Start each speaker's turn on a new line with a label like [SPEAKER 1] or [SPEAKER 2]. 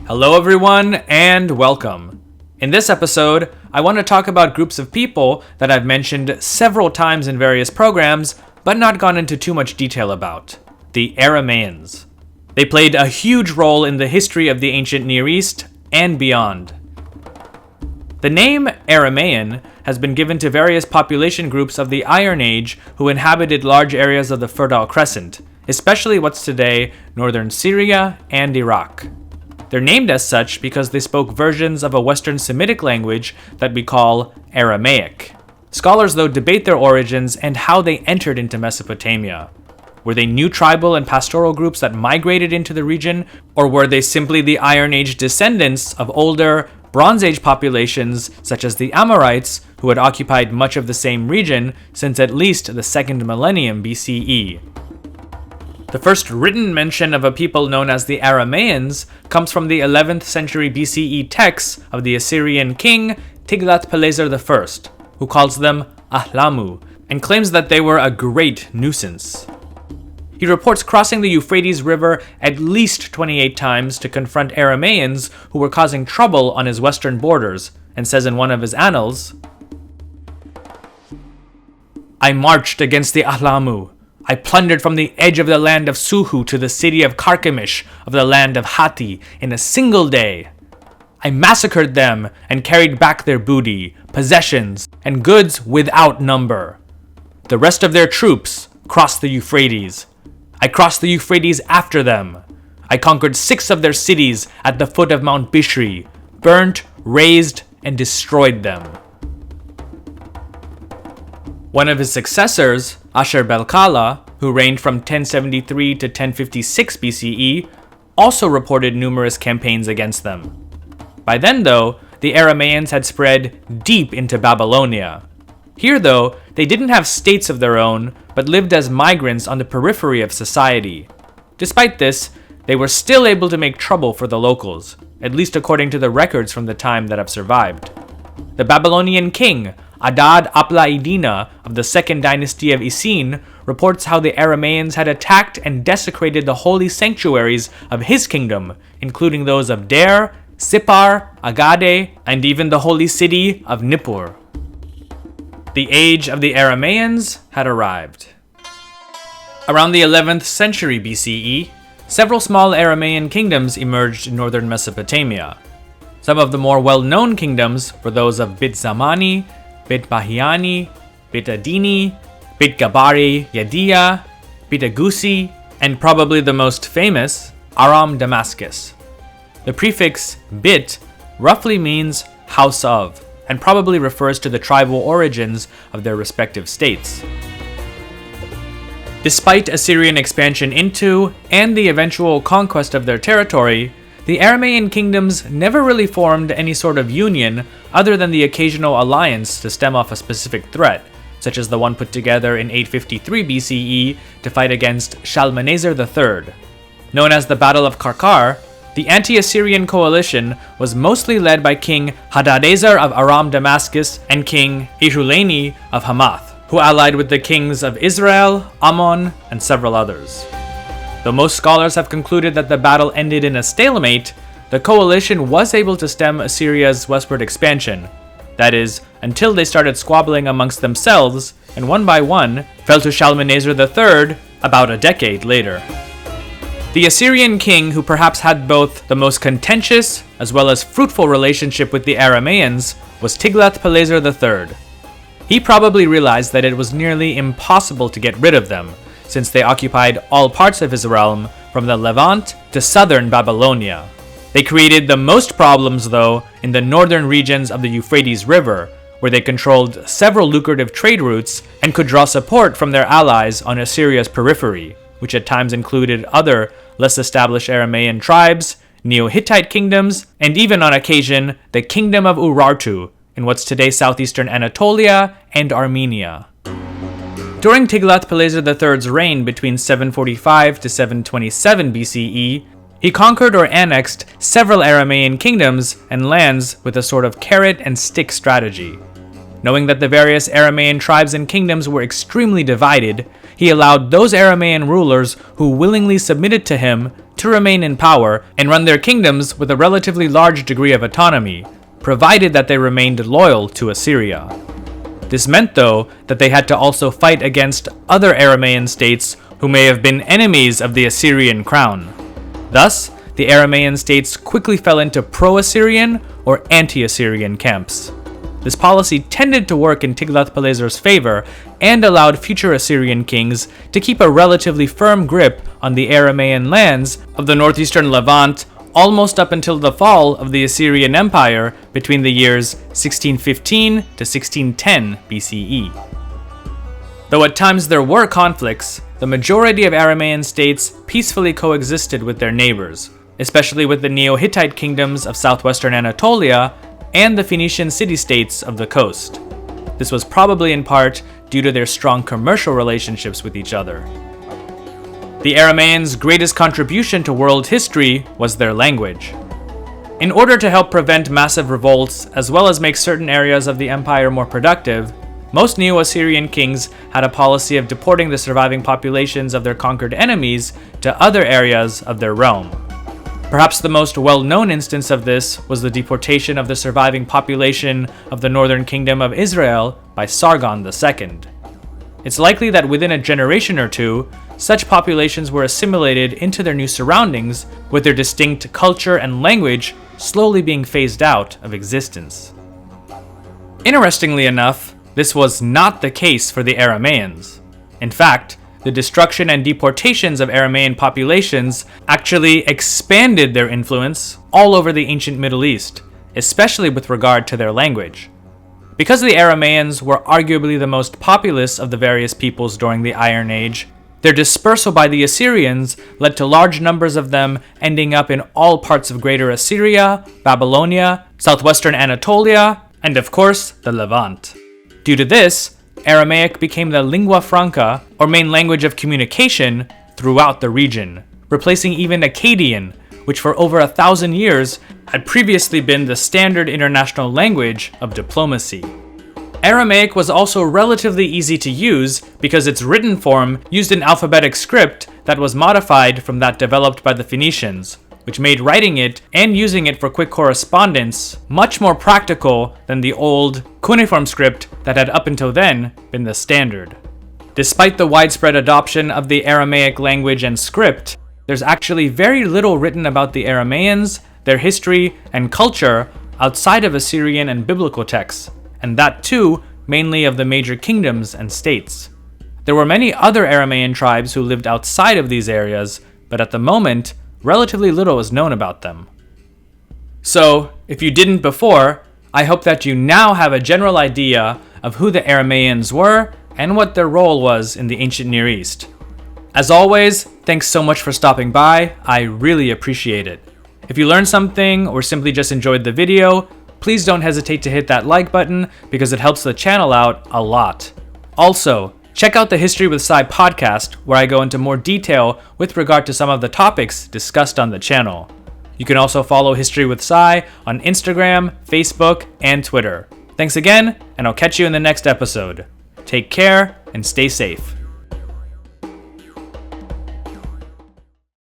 [SPEAKER 1] Hello everyone, and welcome. In this episode, I want to talk about groups of people that I've mentioned several times in various programs, but not gone into too much detail about. The Aramaeans. They played a huge role in the history of the ancient Near East and beyond. The name Aramaean has been given to various population groups of the Iron Age who inhabited large areas of the Fertile Crescent, especially what's today northern Syria and Iraq. They're named as such because they spoke versions of a Western Semitic language that we call Aramaic. Scholars, though, debate their origins and how they entered into Mesopotamia. Were they new tribal and pastoral groups that migrated into the region, or were they simply the Iron Age descendants of older Bronze Age populations such as the Amorites, who had occupied much of the same region since at least the 2nd millennium BCE? The first written mention of a people known as the Aramaeans comes from the 11th century BCE texts of the Assyrian king Tiglath-Pileser I, who calls them Ahlamu, and claims that they were a great nuisance. He reports crossing the Euphrates River at least 28 times to confront Aramaeans who were causing trouble on his western borders, and says in one of his annals, "I marched against the Ahlamu. I plundered from the edge of the land of Suhu to the city of Carchemish of the land of Hatti in a single day. I massacred them and carried back their booty, possessions, and goods without number. The rest of their troops crossed the Euphrates. I crossed the Euphrates after them. I conquered 6 of their cities at the foot of Mount Bishri, burnt, razed, and destroyed them." One of his successors, Ashur-bel-kala, who reigned from 1073 to 1056 BCE, also reported numerous campaigns against them. By then, though, the Aramaeans had spread deep into Babylonia. Here, though, they didn't have states of their own, but lived as migrants on the periphery of society. Despite this, they were still able to make trouble for the locals, at least according to the records from the time that have survived. The Babylonian king, Hadad-yisi of the 2nd dynasty of Isin, reports how the Aramaeans had attacked and desecrated the holy sanctuaries of his kingdom, including those of Der, Sippar, Agade, and even the holy city of Nippur. The age of the Aramaeans had arrived. Around the 11th century BCE, several small Aramaean kingdoms emerged in northern Mesopotamia. Some of the more well-known kingdoms were those of Bit Zamani, Bit Bahiani, Bit Adini, Bit Gabari Yadiya, Bit Agusi, and probably the most famous, Aram Damascus. The prefix Bit roughly means house of, and probably refers to the tribal origins of their respective states. Despite Assyrian expansion into, and the eventual conquest of their territory, the Aramaean kingdoms never really formed any sort of union other than the occasional alliance to stem off a specific threat, such as the one put together in 853 BCE to fight against Shalmaneser III. Known as the Battle of Karkar, the anti-Assyrian coalition was mostly led by King Hadadezer of Aram Damascus and King Ihuleni of Hamath, who allied with the kings of Israel, Ammon, and several others. Though most scholars have concluded that the battle ended in a stalemate, the coalition was able to stem Assyria's westward expansion. That is, until they started squabbling amongst themselves, and one by one fell to Shalmaneser III about a decade later. The Assyrian king who perhaps had both the most contentious as well as fruitful relationship with the Aramaeans was Tiglath-Pileser III. He probably realized that it was nearly impossible to get rid of them, since they occupied all parts of his realm from the Levant to southern Babylonia. They created the most problems, though, in the northern regions of the Euphrates River, where they controlled several lucrative trade routes and could draw support from their allies on Assyria's periphery, which at times included other less established Aramaean tribes, Neo-Hittite kingdoms, and even on occasion the Kingdom of Urartu in what's today southeastern Anatolia and Armenia. During Tiglath-Pileser III's reign between 745 to 727 BCE, he conquered or annexed several Aramaean kingdoms and lands with a sort of carrot and stick strategy. Knowing that the various Aramaean tribes and kingdoms were extremely divided, he allowed those Aramaean rulers who willingly submitted to him to remain in power and run their kingdoms with a relatively large degree of autonomy, provided that they remained loyal to Assyria. This meant, though, that they had to also fight against other Aramaean states who may have been enemies of the Assyrian crown. Thus, the Aramaean states quickly fell into pro-Assyrian or anti-Assyrian camps. This policy tended to work in Tiglath-Pileser's favor and allowed future Assyrian kings to keep a relatively firm grip on the Aramaean lands of the northeastern Levant almost up until the fall of the Assyrian Empire between the years 1615 to 1610 BCE. Though at times there were conflicts, the majority of Aramaean states peacefully coexisted with their neighbors, especially with the Neo-Hittite kingdoms of southwestern Anatolia and the Phoenician city-states of the coast. This was probably in part due to their strong commercial relationships with each other. The Aramaeans' greatest contribution to world history was their language. In order to help prevent massive revolts, as well as make certain areas of the empire more productive, most Neo-Assyrian kings had a policy of deporting the surviving populations of their conquered enemies to other areas of their realm. Perhaps the most well-known instance of this was the deportation of the surviving population of the northern kingdom of Israel by Sargon II. It's likely that within a generation or two, such populations were assimilated into their new surroundings, with their distinct culture and language slowly being phased out of existence. Interestingly enough, this was not the case for the Aramaeans. In fact, the destruction and deportations of Aramaean populations actually expanded their influence all over the ancient Middle East, especially with regard to their language. Because the Aramaeans were arguably the most populous of the various peoples during the Iron Age, their dispersal by the Assyrians led to large numbers of them ending up in all parts of Greater Assyria, Babylonia, southwestern Anatolia, and of course, the Levant. Due to this, Aramaic became the lingua franca, or main language of communication, throughout the region, replacing even Akkadian, which for over 1,000 years had previously been the standard international language of diplomacy. Aramaic was also relatively easy to use because its written form used an alphabetic script that was modified from that developed by the Phoenicians, which made writing it and using it for quick correspondence much more practical than the old cuneiform script that had up until then been the standard. Despite the widespread adoption of the Aramaic language and script, there's actually very little written about the Aramaeans, their history, and culture outside of Assyrian and biblical texts, and that too mainly of the major kingdoms and states. There were many other Aramaean tribes who lived outside of these areas, but at the moment, relatively little is known about them. So, if you didn't before, I hope that you now have a general idea of who the Aramaeans were and what their role was in the ancient Near East. As always, thanks so much for stopping by, I really appreciate it. If you learned something or simply just enjoyed the video, please don't hesitate to hit that like button because it helps the channel out a lot. Also, check out the History with Sai podcast, where I go into more detail with regard to some of the topics discussed on the channel. You can also follow History with Sai on Instagram, Facebook, and Twitter. Thanks again, and I'll catch you in the next episode. Take care and stay safe.